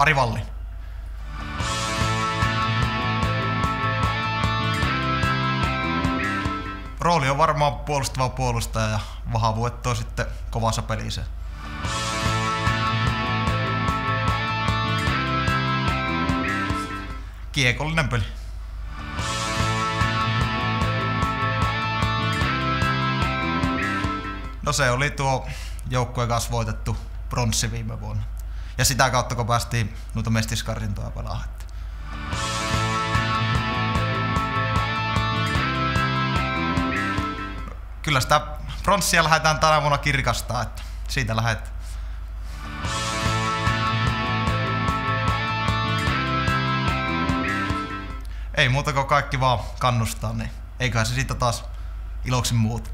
Ari Vallin. Rooli on varmaan puolustava puolustaja ja vahvuudet on sitten kovassa pelissä. Kiekollinen peli. No se oli tuo joukkueen kanssa voitettu bronssi viime vuonna. Ja sitä kautta kun päästiin noita mestiskarsintoja pelaamaan. Kyllä sitä bronssia lähdetään tänä vuonna kirkastaa, että siitä lähdetään. Ei muuta kuin kaikki vaan kannustaa, niin eiköhän se siitä taas iloksi muuta.